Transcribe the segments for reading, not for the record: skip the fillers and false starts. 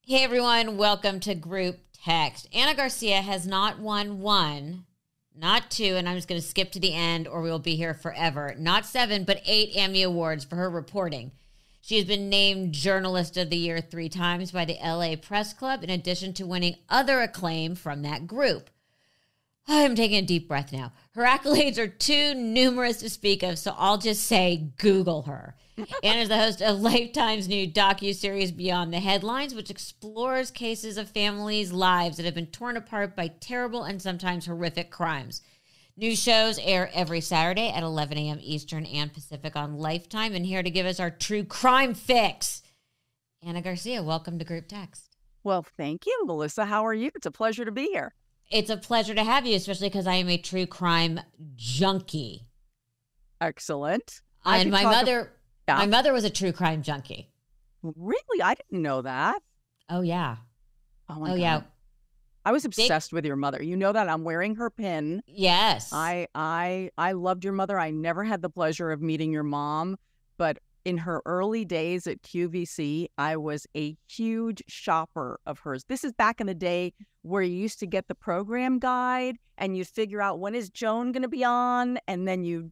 Hey everyone, welcome to Group Text. Anna Garcia has not won one, not two, and I'm just going to skip to the end or we'll be here forever. Not 7, but 8 Emmy Awards for her reporting. She has been named Journalist of the Year 3 times by the LA Press Club, in addition to winning other acclaim from that group. I'm taking a deep breath now. Her accolades are too numerous to speak of, so I'll just say Google her. Anna's the host of Lifetime's new docuseries Beyond the Headlines, which explores cases of families' lives that have been torn apart by terrible and sometimes horrific crimes. New shows air every Saturday at 11 a.m. Eastern and Pacific on Lifetime. And here to give us our true crime fix, Anna Garcia, welcome to Group Text. Well, thank you, Melissa. How are you? It's a pleasure to be here. It's a pleasure to have you, especially because I am a true crime junkie. Excellent. And my mother was a true crime junkie. Really? I didn't know that. Oh, yeah. Oh, my God. Yeah. I was obsessed with your mother. You know that I'm wearing her pin. Yes. I loved your mother. I never had the pleasure of meeting your mom, but in her early days at QVC, I was a huge shopper of hers. This is back in the day where you used to get the program guide and you'd figure out when is Joan going to be on, and then you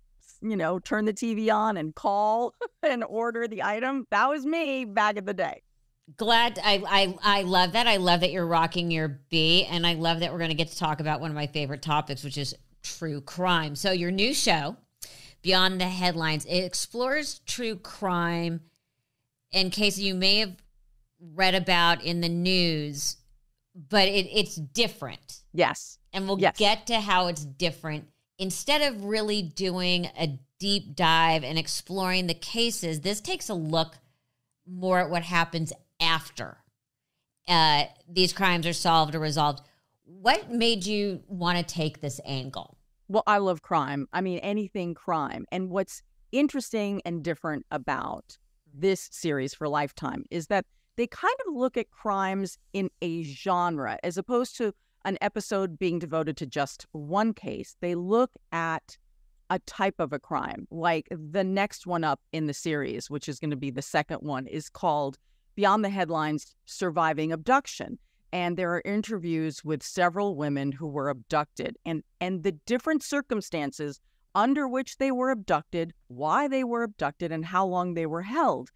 turn the TV on and call and order the item. That was me back in the day. Glad. I love that. I love that you're rocking your B, and I love that we're going to get to talk about one of my favorite topics, which is true crime. So your new show, Beyond the Headlines, it explores true crime in cases you may have read about in the news, but it's different. Yes. And we'll get to how it's different. Instead of really doing a deep dive and exploring the cases, this takes a look more at what happens after these crimes are solved or resolved. What made you want to take this angle? Well, I love crime. I mean, anything crime. And what's interesting and different about this series for Lifetime is that they kind of look at crimes in a genre as opposed to an episode being devoted to just one case. They look at a type of a crime. Like the next one up in the series, which is going to be the second one, is called Beyond the Headlines, Surviving Abduction. And there are interviews with several women who were abducted and the different circumstances under which they were abducted, why they were abducted, and how long they were held.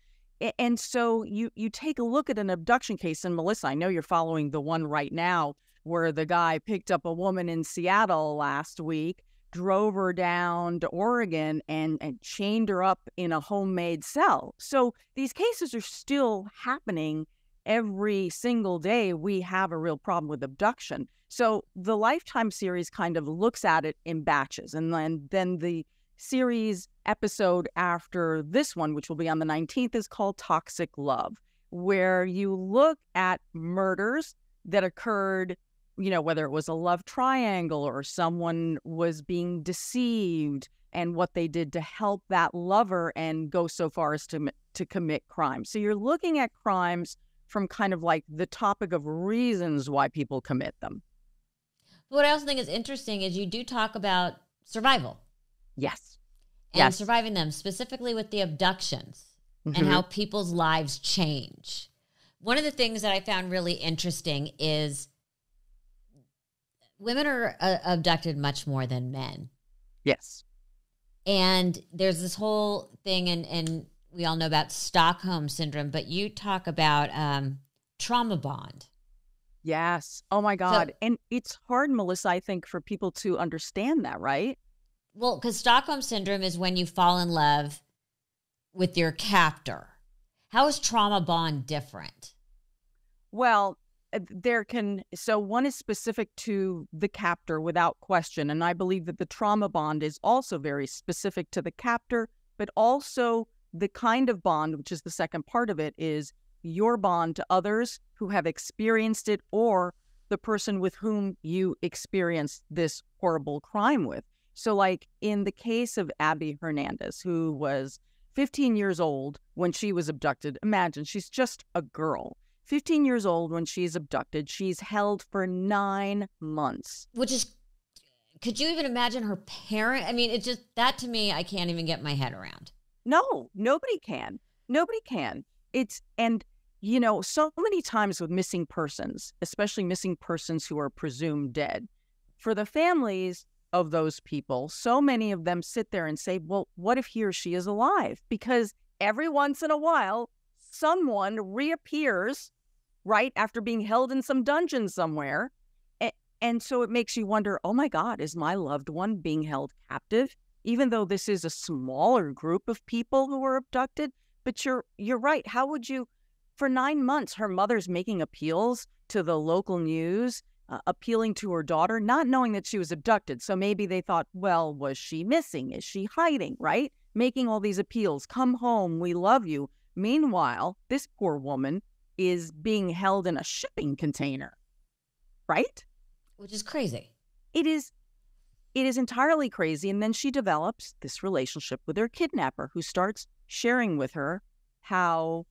And so you take a look at an abduction case, and Melissa, I know you're following the one right now where the guy picked up a woman in Seattle last week, drove her down to Oregon, and chained her up in a homemade cell. So these cases are still happening. Every single day we have a real problem with abduction. So the Lifetime series kind of looks at it in batches. And then the series episode after this one, which will be on the 19th, is called Toxic Love, where you look at murders that occurred, whether it was a love triangle or someone was being deceived, and what they did to help that lover and go so far as to commit crime. So you're looking at crimes from kind of like the topic of reasons why people commit them. What I also think is interesting is you do talk about survival. Yes. And surviving them, specifically with the abductions and how people's lives change. One of the things that I found really interesting is women are abducted much more than men. Yes. And there's this whole thing, and we all know about Stockholm Syndrome, but you talk about trauma bond. Yes. Oh, my God. And it's hard, Melissa, I think, for people to understand that, right? Well, because Stockholm Syndrome is when you fall in love with your captor. How is trauma bond different? Well, so one is specific to the captor without question. And I believe that the trauma bond is also very specific to the captor, but also the kind of bond, which is the second part of it, is your bond to others who have experienced it or the person with whom you experienced this horrible crime with. So like in the case of Abby Hernandez, who was 15 years old when she was abducted. Imagine, she's just a girl. 15 years old when she's abducted. She's held for 9 months. Which is, could you even imagine her parent? I mean, it's just, that to me, I can't even get my head around. No, nobody can. Nobody can. And so many times with missing persons, especially missing persons who are presumed dead, for the families of those people, so many of them sit there and say, well, what if he or she is alive? Because every once in a while, someone reappears, right, after being held in some dungeon somewhere. And so it makes you wonder, oh my God, is my loved one being held captive? Even though this is a smaller group of people who were abducted. But you're right. How would you, for 9 months, her mother's making appeals to the local news, appealing to her daughter, not knowing that she was abducted. So maybe they thought, well, was she missing? Is she hiding, right? Making all these appeals, come home, we love you. Meanwhile, this poor woman is being held in a shipping container, right? Which is crazy. It is entirely crazy. And then she develops this relationship with her kidnapper, who starts sharing with her how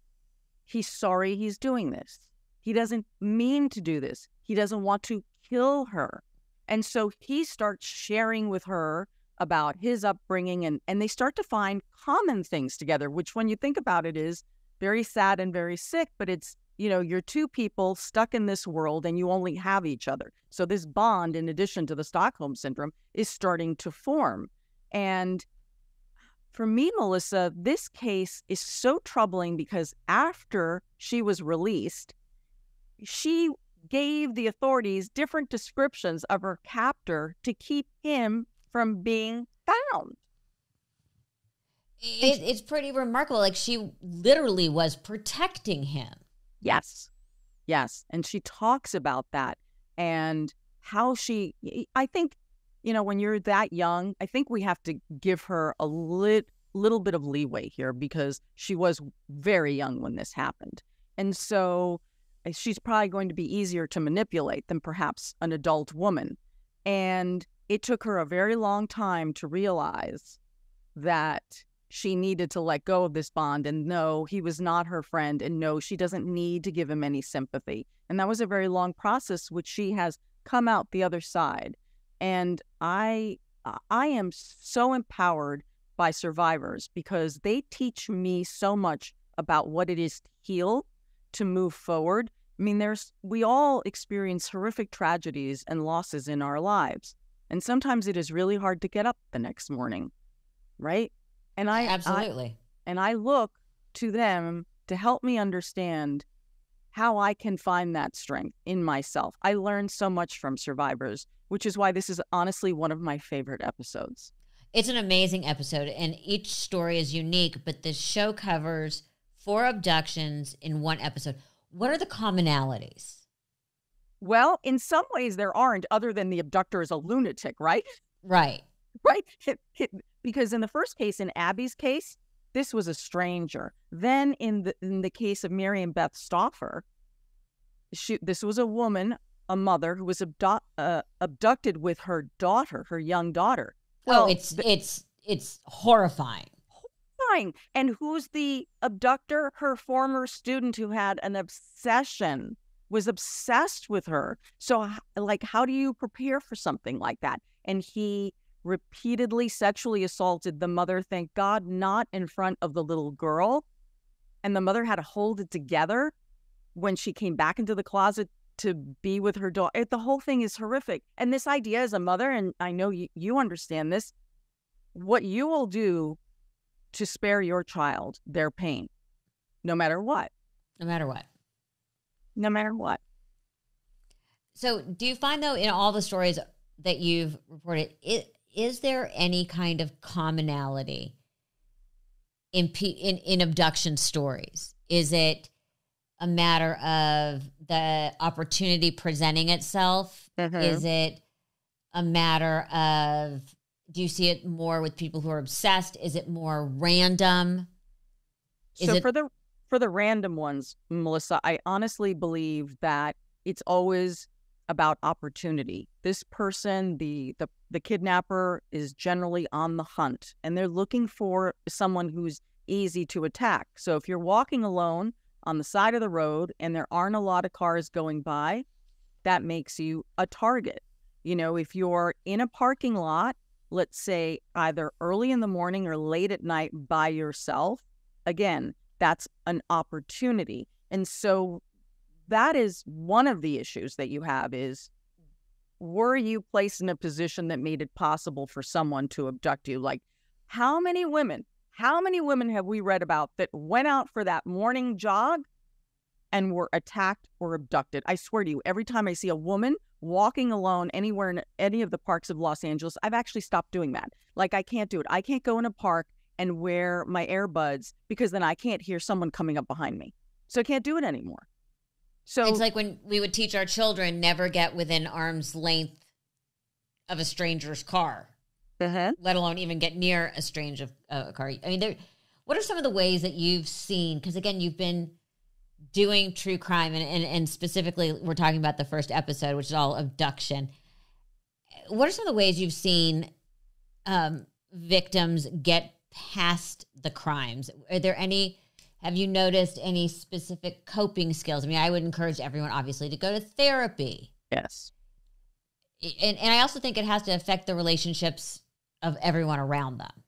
he's sorry he's doing this. He doesn't mean to do this. He doesn't want to kill her. And so he starts sharing with her about his upbringing, and they start to find common things together, which when you think about it is very sad and very sick, but it's, you're two people stuck in this world and you only have each other. So this bond, in addition to the Stockholm Syndrome, is starting to form. And for me, Melissa, this case is so troubling because after she was released, she gave the authorities different descriptions of her captor to keep him from being found. It's pretty remarkable. Like, she literally was protecting him. Yes. And she talks about that and how I think, when you're that young, I think we have to give her a little bit of leeway here because she was very young when this happened. And so she's probably going to be easier to manipulate than perhaps an adult woman. And it took her a very long time to realize that she needed to let go of this bond, and no, he was not her friend, and no, she doesn't need to give him any sympathy. And that was a very long process, which she has come out the other side. And I am so empowered by survivors because they teach me so much about what it is to heal, to move forward. I mean, we all experience horrific tragedies and losses in our lives. And sometimes it is really hard to get up the next morning, right? And Absolutely. I look to them to help me understand how I can find that strength in myself. I learned so much from survivors, which is why this is honestly one of my favorite episodes. It's an amazing episode, and each story is unique, but this show covers 4 abductions in one episode. What are the commonalities? Well, in some ways there aren't, other than the abductor is a lunatic, right? Right. Right? Because in the first case, in Abby's case, this was a stranger. Then in the case of Miriam Beth Stauffer, this was a woman, a mother, who was abducted with her daughter, her young daughter. Well, it's horrifying. Horrifying. And who's the abductor? Her former student who had an obsession, was obsessed with her. So, how do you prepare for something like that? And he repeatedly sexually assaulted the mother, thank God, not in front of the little girl. And the mother had to hold it together when she came back into the closet to be with her daughter. The whole thing is horrific. And this idea as a mother, and I know you understand this, what you will do to spare your child their pain, no matter what. No matter what. No matter what. So do you find, though, in all the stories that you've reported, is there any kind of commonality in abduction stories? Is it a matter of the opportunity presenting itself? Mm-hmm. Is it a matter of, do you see it more with people who are obsessed? Is it more random? For the random ones, Melissa, I honestly believe that it's always about opportunity. This person, the kidnapper, is generally on the hunt, and they're looking for someone who's easy to attack. So if you're walking alone on the side of the road and there aren't a lot of cars going by, that makes you a target. If you're in a parking lot, let's say either early in the morning or late at night by yourself, again, that's an opportunity. And so that is one of the issues that you have is, were you placed in a position that made it possible for someone to abduct you? Like, how many women have we read about that went out for that morning jog and were attacked or abducted? I swear to you, every time I see a woman walking alone anywhere in any of the parks of Los Angeles, I've actually stopped doing that. Like, I can't do it. I can't go in a park and wear my earbuds because then I can't hear someone coming up behind me. So I can't do it anymore. So it's like when we would teach our children never get within arm's length of a stranger's car, let alone even get near a strange car. I mean, what are some of the ways that you've seen, because again, you've been doing true crime and specifically we're talking about the first episode, which is all abduction. What are some of the ways you've seen victims get past the crimes? Are there any... Have you noticed any specific coping skills? I mean, I would encourage everyone, obviously, to go to therapy. Yes. And I also think it has to affect the relationships of everyone around them.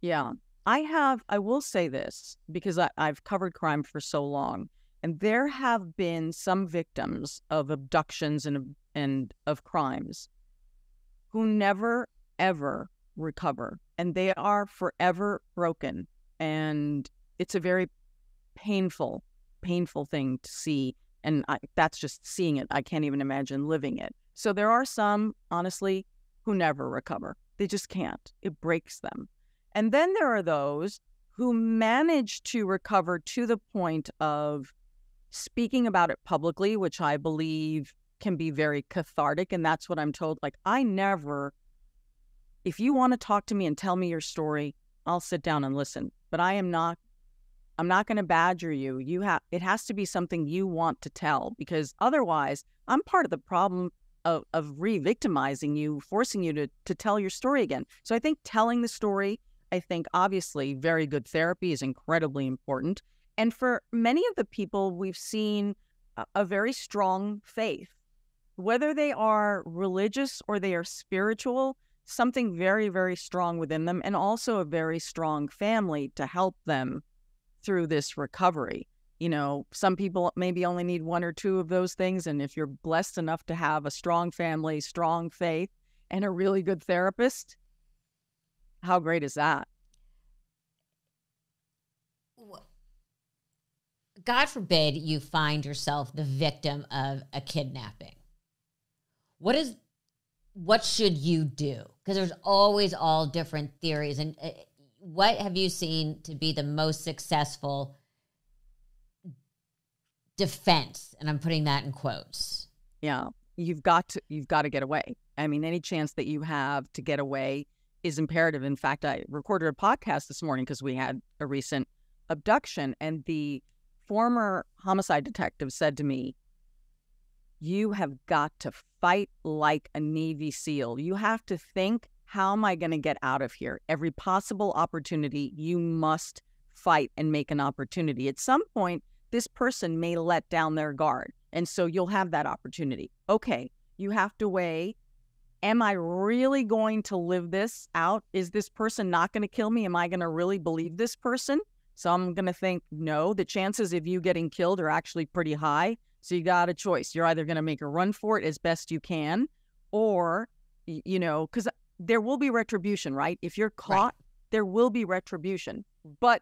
Yeah. I will say this, because I've covered crime for so long, and there have been some victims of abductions and of crimes who never, ever recover. And they are forever broken. And it's a very painful thing to see. And that's just seeing it. I can't even imagine living it. So there are some, honestly, who never recover. They just can't. It breaks them. And then there are those who manage to recover to the point of speaking about it publicly, which I believe can be very cathartic. And that's what I'm told. Like, if you want to talk to me and tell me your story, I'll sit down and listen. But I'm not going to badger you. It has to be something you want to tell, because otherwise I'm part of the problem of re-victimizing you, forcing you to tell your story again. So I think telling the story, I think obviously very good therapy is incredibly important. And for many of the people, we've seen a very strong faith, whether they are religious or they are spiritual, something very, very strong within them, and also a very strong family to help them through this recovery. You know, some people maybe only need one or two of those things. And if you're blessed enough to have a strong family, strong faith, and a really good therapist, how great is that? God forbid you find yourself the victim of a kidnapping. What should you do? Because there's always all different theories. And what have you seen to be the most successful defense? And I'm putting that in quotes. Yeah, you've got to get away. I mean, any chance that you have to get away is imperative. In fact, I recorded a podcast this morning because we had a recent abduction, and the former homicide detective said to me, "You have got to fight like a Navy SEAL. You have to think, how am I going to get out of here? Every possible opportunity, you must fight and make an opportunity. At some point, this person may let down their guard, and so you'll have that opportunity. Okay, you have to weigh, am I really going to live this out? Is this person not going to kill me? Am I going to really believe this person? So I'm going to think, no, the chances of you getting killed are actually pretty high. So you got a choice. You're either going to make a run for it as best you can, or, you know, because there will be retribution, right? If you're caught, there will be retribution. But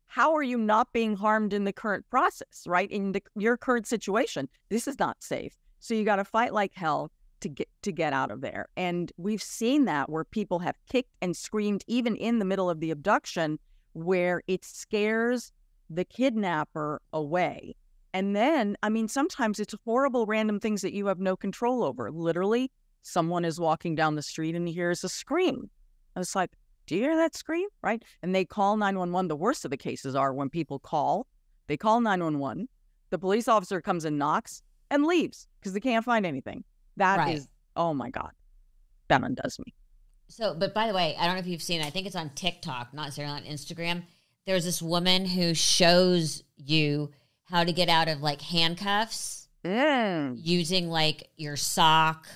how are you not being harmed in the current process, right? In your current situation, this is not safe. So you got to fight like hell to get out of there. And we've seen that where people have kicked and screamed even in the middle of the abduction, where it scares the kidnapper away. And then, I mean, sometimes it's horrible random things that you have no control over. Literally, someone is walking down the street and hears a scream. And it's like, do you hear that scream? Right? And they call 911. The worst of the cases are when people they call 911. The police officer comes and knocks and leaves because they can't find anything. That is, oh my God, that undoes me. So, but by the way, I don't know if you've seen it. I think it's on TikTok, not necessarily on Instagram. There's this woman who shows you how to get out of like handcuffs using like your sock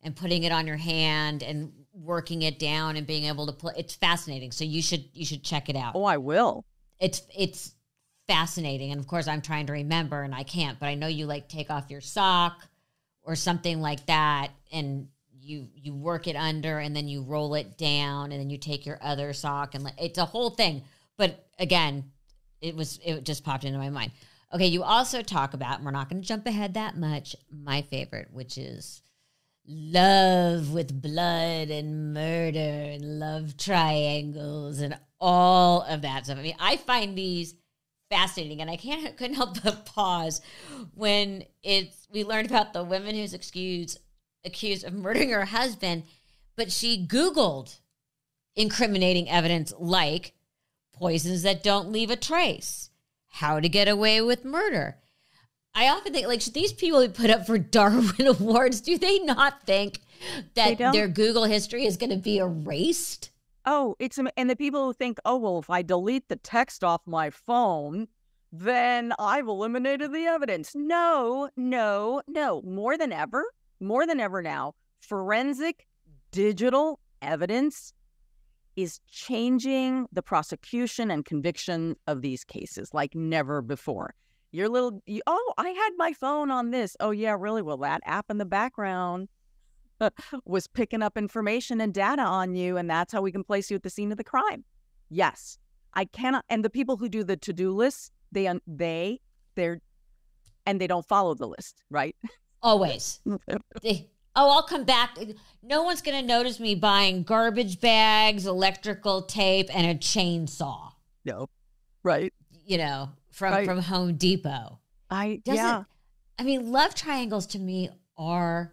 and putting it on your hand and working it down and being able to play. It's fascinating. So you should check it out. Oh, I will. It's fascinating. And of course, I'm trying to remember and I can't, but I know you like take off your sock or something like that, and you work it under, and then you roll it down, and then you take your other sock, and it's a whole thing. But again, it just popped into my mind. Okay, you also talk about, and we're not going to jump ahead that much, my favorite, which is love with blood and murder and love triangles and all of that stuff. I mean, I find these fascinating, and I couldn't help but pause when we learned about the woman who's accused of murdering her husband, but she Googled incriminating evidence like poisons that don't leave a trace, how to get away with murder. I often think, like, should these people be put up for Darwin Awards? Do they not think that their Google history is going to be erased? Oh, and the people who think, oh, well, if I delete the text off my phone, then I've eliminated the evidence. No. More than ever now, forensic digital evidence is changing the prosecution and conviction of these cases like never before. I had my phone on this. Oh, yeah, really? Well, that app in the background was picking up information and data on you, and that's how we can place you at the scene of the crime. Yes, I cannot. And the people who do the to-do lists, they don't follow the list, right? Always. I'll come back. No one's going to notice me buying garbage bags, electrical tape, and a chainsaw. No, right? From Home Depot. I mean, love triangles to me are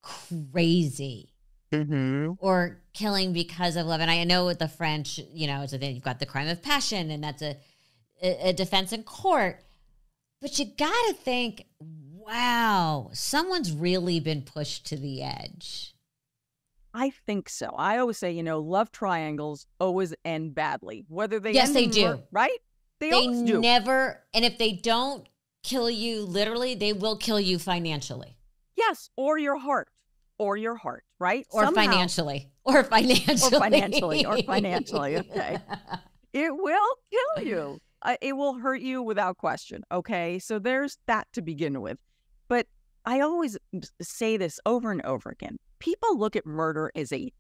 crazy. Mm-hmm. Or killing because of love. And I know with the French, so then you've got the crime of passion, and that's a defense in court. But you got to think, wow, someone's really been pushed to the edge. I think so. I always say, love triangles always end badly. Whether they yes, they do. Right? They always do. Never, and if they don't kill you literally, they will kill you financially. Yes, or your heart, right? Or financially. Okay. It will kill you. It will hurt you without question. Okay, so there's that to begin with. But I always say this over and over again. People look at murder as a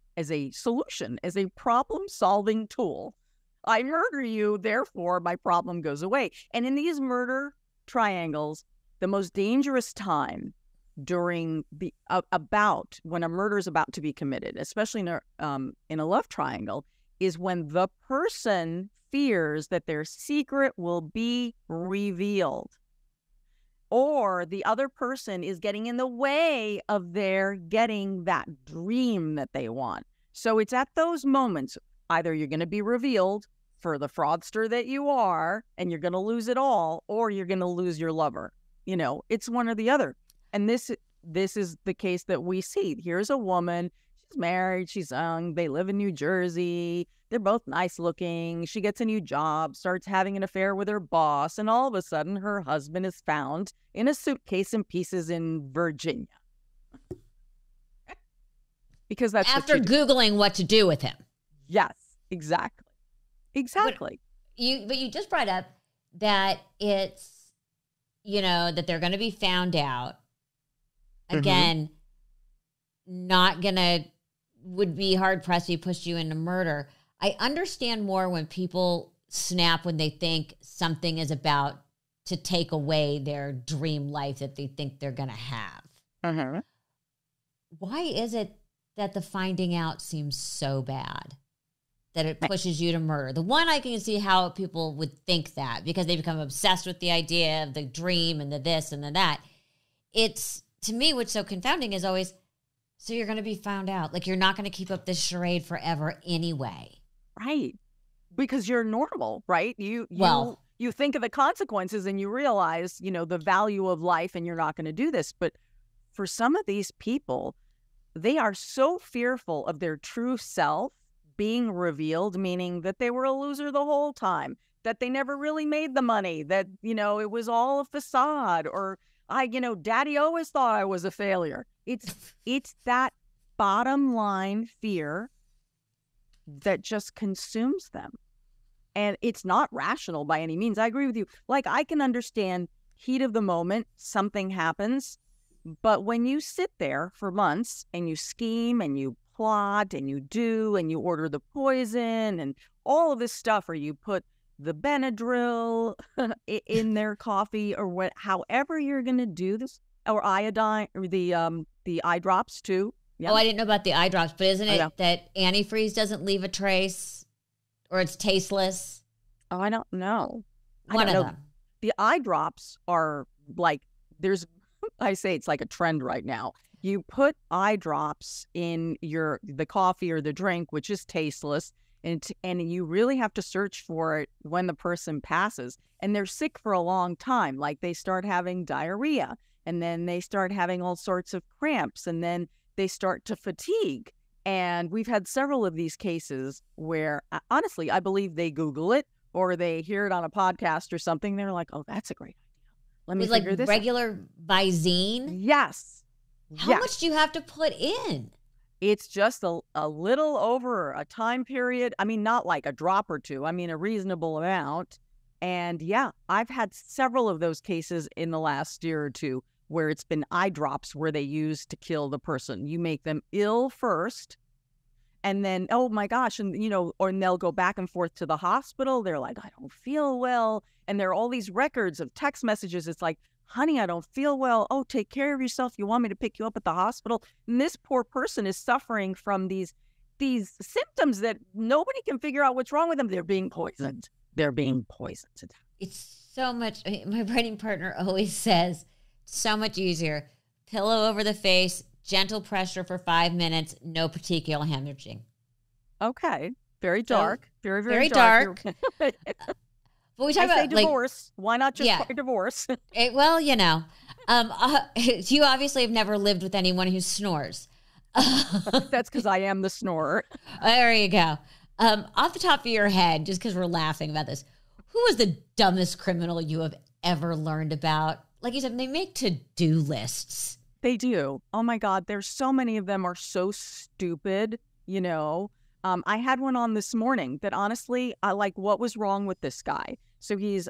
solution, as a problem-solving tool. I murder you, therefore my problem goes away. And in these murder triangles, the most dangerous time during when a murder is about to be committed, especially in a love triangle, is when the person fears that their secret will be revealed, or the other person is getting in the way of their getting that dream that they want. So it's at those moments, either you're going to be revealed for the fraudster that you are, and you're going to lose it all, or you're going to lose your lover. It's one or the other. And this is the case that we see. Here's a woman. She's married. She's young. They live in New Jersey. They're both nice looking. She gets a new job, starts having an affair with her boss, and all of a sudden her husband is found in a suitcase in pieces in Virginia. Because that's after Googling what to do with him. Yes, exactly. But you just brought up that it's, that they're going to be found out. Again, would be hard pressed to push you into murder. I understand more when people snap when they think something is about to take away their dream life that they think they're going to have. Why is it that the finding out seems so bad that it pushes you to murder? The one, I can see how people would think that because they become obsessed with the idea of the dream and the this and the that. It's, to me, what's so confounding is always, so you're going to be found out. Like, you're not going to keep up this charade forever anyway. Right. Because you're normal, right? You think of the consequences and you realize, the value of life, and you're not going to do this. But for some of these people, they are so fearful of their true self being revealed, meaning that they were a loser the whole time, that they never really made the money, that, it was all a facade, or Daddy always thought I was a failure. It's that bottom line fear that just consumes them. And it's not rational by any means. I agree with you. Like, I can understand heat of the moment, something happens. But when you sit there for months and you scheme and you plot and you do and you order the poison and all of this stuff, or you put the Benadryl in their coffee, or what, however you're going to do this, or iodine, or the eye drops too. Yeah. Oh, I didn't know about the eye drops, but isn't it that antifreeze doesn't leave a trace, or it's tasteless? Oh, I don't know. One of them. The eye drops are like, I say it's like a trend right now. You put eye drops in the coffee or the drink, which is tasteless, and you really have to search for it when the person passes. And they're sick for a long time. Like, they start having diarrhea, and then they start having all sorts of cramps, and then they start to fatigue. And we've had several of these cases where, honestly, I believe they Google it or they hear it on a podcast or something. They're like, oh, that's a great idea. Let me figure this out. Regular Visine? Yes. How much do you have to put in? It's just a little over a time period. I mean, not like a drop or two. I mean, a reasonable amount. And yeah, I've had several of those cases in the last year or two where it's been eye drops where they use to kill the person. You make them ill first, and then, oh my gosh, and or they'll go back and forth to the hospital. They're like, I don't feel well. And there are all these records of text messages. It's like, honey, I don't feel well. Oh, take care of yourself. You want me to pick you up at the hospital? And this poor person is suffering from these symptoms that nobody can figure out what's wrong with them. They're being poisoned. They're being poisoned. It's so much. My writing partner always says, so much easier. Pillow over the face, gentle pressure for 5 minutes, no petechial hemorrhaging. Okay. Very dark. So, very, very dark. But we talk about divorce. Why not just divorce? Well, you obviously have never lived with anyone who snores. That's because I am the snorer. There you go. Off the top of your head, just because we're laughing about this, who was the dumbest criminal you have ever learned about? Like you said, they make to-do lists. They do. Oh my God, there's so many of them are so stupid, I had one on this morning that honestly, I like, what was wrong with this guy? So he's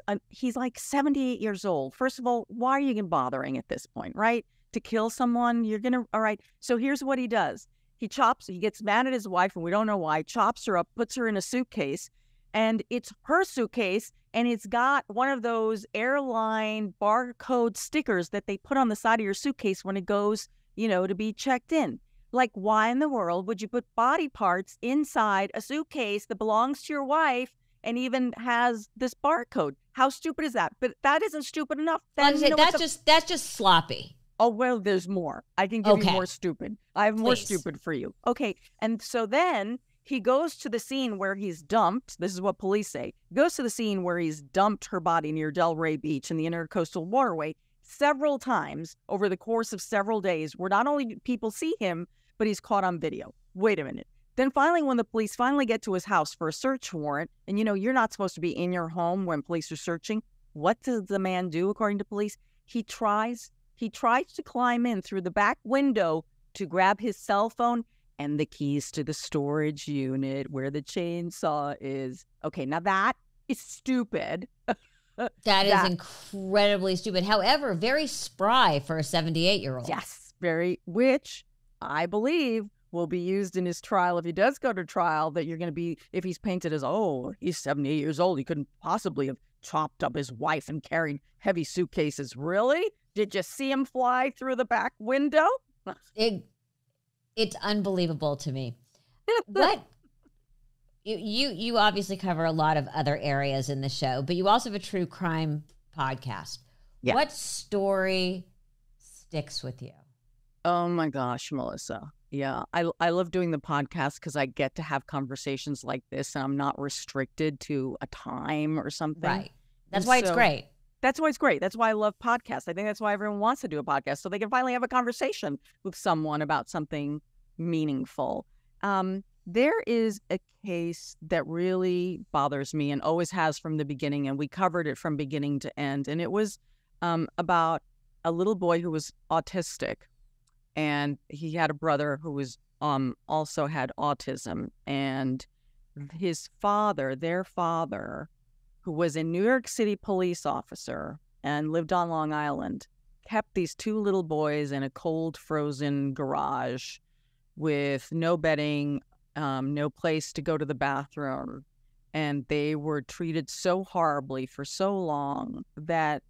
like 78 years old. First of all, why are you even bothering at this point, right? To kill someone, all right. So here's what he does. He gets mad at his wife, and we don't know why, chops her up, puts her in a suitcase, and it's her suitcase, and it's got one of those airline barcode stickers that they put on the side of your suitcase when it goes, to be checked in. Like, why in the world would you put body parts inside a suitcase that belongs to your wife and even has this barcode? How stupid is that? But that isn't stupid enough. Then, that's just sloppy. Oh, well, there's more. I can give you more stupid. I have more stupid for you. Okay. And so then he goes to the scene where he's dumped. This is what police say. He goes to the scene where he's dumped her body near Delray Beach in the Intercoastal Waterway several times over the course of several days, where not only do people see him, but he's caught on video. Wait a minute. Then finally, when the police finally get to his house for a search warrant, and you're not supposed to be in your home when police are searching, what does the man do according to police? He tries to climb in through the back window to grab his cell phone and the keys to the storage unit where the chainsaw is. Okay, now that is stupid. That is incredibly stupid. However, very spry for a 78-year-old. Yes, which I believe will be used in his trial if he does go to trial, that you're going to be, if he's painted as, oh, he's 78 years old, he couldn't possibly have chopped up his wife and carried heavy suitcases. Really? Did you see him fly through the back window? It's unbelievable to me. What? You obviously cover a lot of other areas in the show, but you also have a true crime podcast. Yeah. What story sticks with you? Oh my gosh, Melissa. Yeah, I love doing the podcast because I get to have conversations like this, and I'm not restricted to a time or something. Right. That's why it's great. That's why it's great. That's why I love podcasts. I think that's why everyone wants to do a podcast, so they can finally have a conversation with someone about something meaningful. There is a case that really bothers me and always has from the beginning, and we covered it from beginning to end. And it was about a little boy who was autistic, and he had a brother who was also had autism. And his father, their father, who was a New York City police officer and lived on Long Island, kept these two little boys in a cold, frozen garage with no bedding, no place to go to the bathroom. And they were treated so horribly for so long that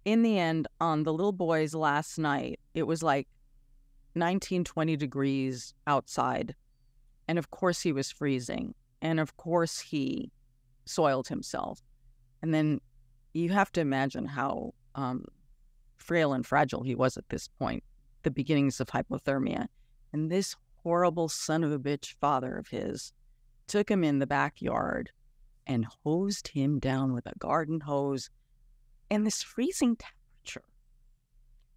in the end, on the little boy's last night, it was like 19, 20 degrees outside. And of course he was freezing. And of course he soiled himself. And then you have to imagine how frail and fragile he was at this point, the beginnings of hypothermia. And this horrible son of a bitch father of his took him in the backyard and hosed him down with a garden hose and this freezing temperature.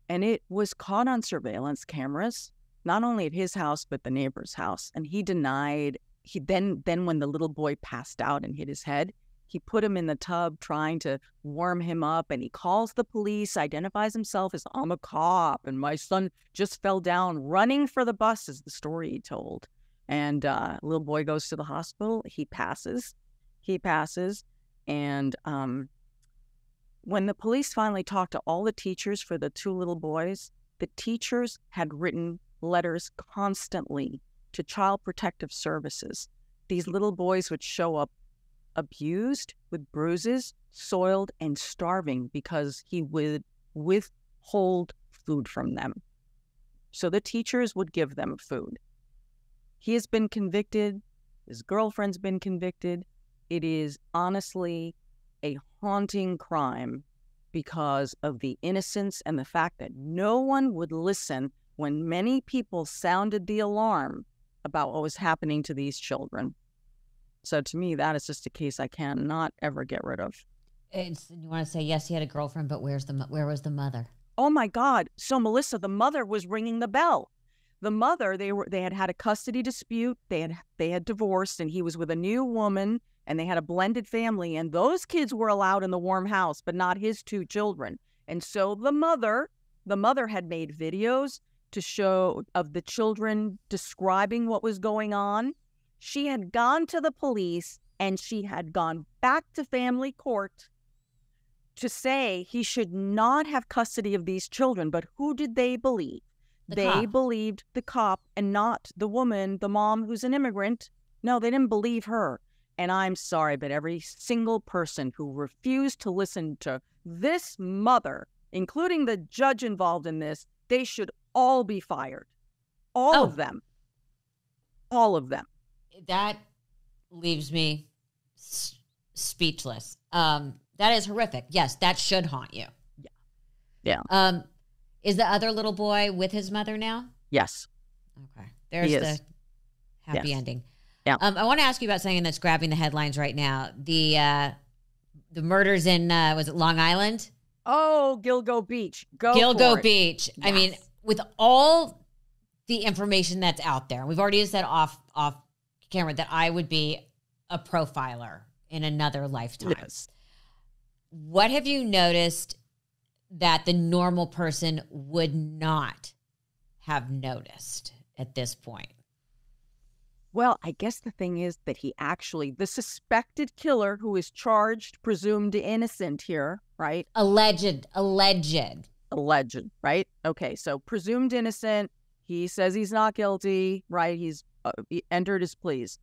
And it was caught on surveillance cameras, not only at his house, but the neighbor's house. And he denied, then when the little boy passed out and hit his head, he put him in the tub trying to warm him up. And he calls the police, identifies himself as, I'm a cop, and my son just fell down running for the bus, is the story he told. And little boy goes to the hospital. He passes. And when the police finally talked to all the teachers for the two little boys, the teachers had written letters constantly to Child Protective Services. These little boys would show up abused, with bruises, soiled, and starving because he would withhold food from them. So the teachers would give them food. He has been convicted. His girlfriend's been convicted. It is honestly a haunting crime because of the innocence and the fact that no one would listen when many people sounded the alarm about what was happening to these children. So to me, that is just a case I cannot ever get rid of. You want to say, yes, he had a girlfriend, but where was the mother? Oh my God. So Melissa, the mother was ringing the bell. The mother, they had a custody dispute. They had divorced, and he was with a new woman, and they had a blended family, and those kids were allowed in the warm house, but not his two children. And so the mother had made videos to show of the children describing what was going on. She had gone to the police, and she had gone back to family court to say he should not have custody of these children. But who did they believe? They believed the cop and not the woman, the mom who's an immigrant. No, they didn't believe her. And I'm sorry, but every single person who refused to listen to this mother, including the judge involved in this, they should all be fired. All of them. All of them. That leaves me speechless. That is horrific. Yes, that should haunt you. Yeah. Is the other little boy with his mother now? Yes. Okay. There's the happy ending. Yeah. I want to ask you about something that's grabbing the headlines right now. The murders in, was it Long Island? Oh, Gilgo Beach. Gilgo Beach. Yes. I mean, with all the information that's out there, we've already said off camera that I would be a profiler in another lifetime. Yes. What have you noticed that the normal person would not have noticed at this point? Well, I guess the thing is that the suspected killer who is charged, presumed innocent here, right? Alleged, right? Okay, so presumed innocent. He says he's not guilty, right? He entered his pleas.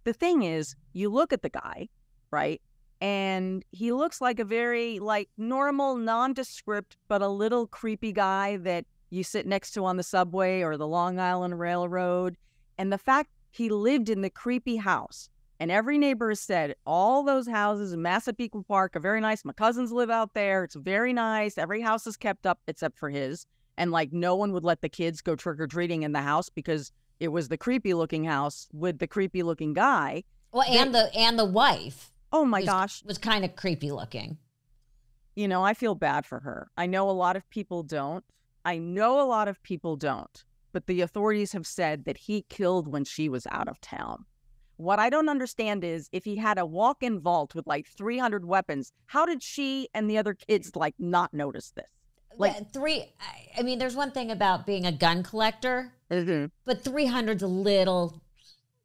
The thing is, you look at the guy, right? And he looks like a very normal, nondescript, but a little creepy guy that you sit next to on the subway or the Long Island Railroad. And the fact he lived in the creepy house, and every neighbor has said, all those houses in Massapequa Park are very nice. My cousins live out there. It's very nice. Every house is kept up except for his. And no one would let the kids go trick-or-treating in the house because it was the creepy-looking house with the creepy-looking guy. Well, and the wife. Oh my gosh. Was kind of creepy looking. You know, I feel bad for her. I know a lot of people don't. But the authorities have said that he killed when she was out of town. What I don't understand is if he had a walk-in vault with 300 weapons, how did she and the other kids not notice this? I mean, there's one thing about being a gun collector, but 300's a little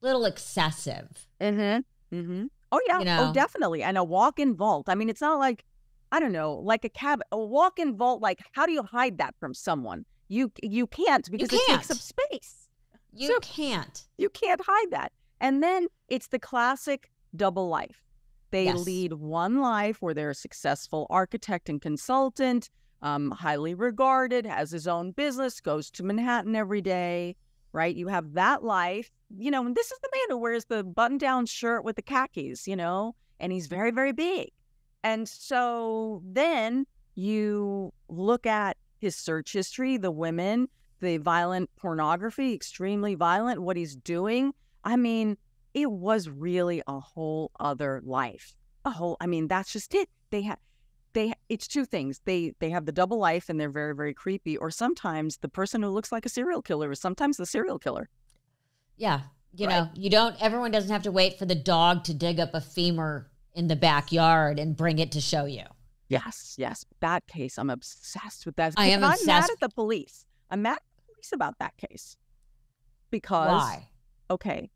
little excessive. Mm-hmm. Mm-hmm. Oh, yeah. You know? Oh, definitely. And a walk-in vault. I mean, it's not like, I don't know, like a walk-in vault. Like, how do you hide that from someone? You can't, because it takes up space. You can't. You can't hide that. And then it's the classic double life. They lead one life where they're a successful architect and consultant, highly regarded, has his own business, goes to Manhattan every day, right? You have that life, you know, and this is the man who wears the button-down shirt with the khakis, you know, and he's very, very big. And so then you look at his search history, the women, the violent pornography, extremely violent, what he's doing. I mean, it was really a whole other life. I mean, that's just it. It's two things. They have the double life and they're very, very creepy. Or sometimes the person who looks like a serial killer is sometimes the serial killer. Yeah. You know, everyone doesn't have to wait for the dog to dig up a femur in the backyard and bring it to show you. Yes. That case, I'm obsessed with that. I'm obsessed. I'm mad at the police. I'm mad at the police about that case. Because. Why? Okay.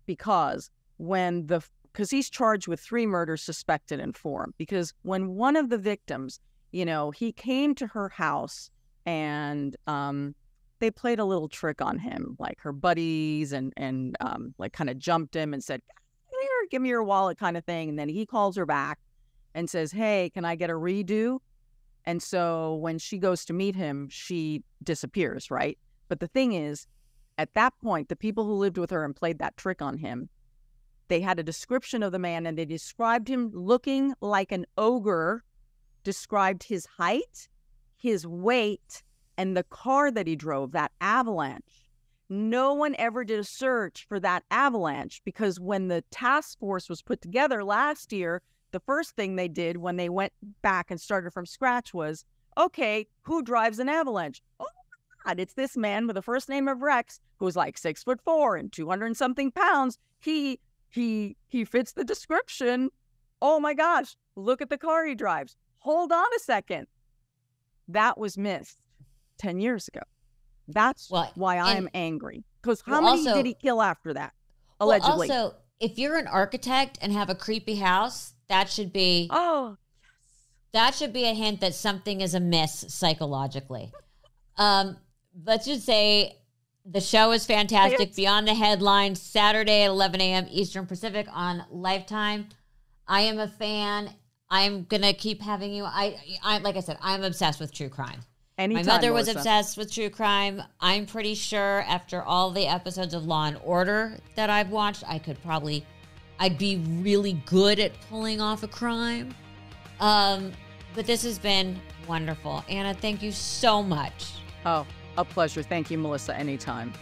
Because because he's charged with 3 murders suspected in 4. Because when one of the victims, you know, he came to her house and they played a little trick on him, like her buddies and like kind of jumped him and said, "Here, give me your wallet," kind of thing. And then he calls her back and says, "Hey, can I get a redo?" And so when she goes to meet him, she disappears, right? But the thing is, at that point, the people who lived with her and played that trick on him, they had a description of the man and they described him looking like an ogre, described his height, his weight, and the car that he drove, that Avalanche. No one ever did a search for that Avalanche because when the task force was put together last year, the first thing they did when they went back and started from scratch was, okay, who drives an Avalanche? Oh, God, it's this man with the first name of Rex, who's like 6'4" and 200 and something pounds. He fits the description. Oh my gosh, look at the car he drives. Hold on a second. That was missed 10 years ago. That's why I'm angry. Because how many did he kill after that? Allegedly. Well, also, if you're an architect and have a creepy house, that should be that should be a hint that something is amiss psychologically. Let's just say the show is fantastic. Beyond the Headlines, Saturday at 11 a.m. Eastern Pacific on Lifetime. I am a fan. I'm going to keep having you. I like I said, I'm obsessed with true crime. Anytime, my mother was Melissa. obsessed with true crime. I'm pretty sure after all the episodes of Law and Order that I've watched, I'd be really good at pulling off a crime. But this has been wonderful. Anna, thank you so much. Oh, a pleasure. Thank you, Melissa. Anytime.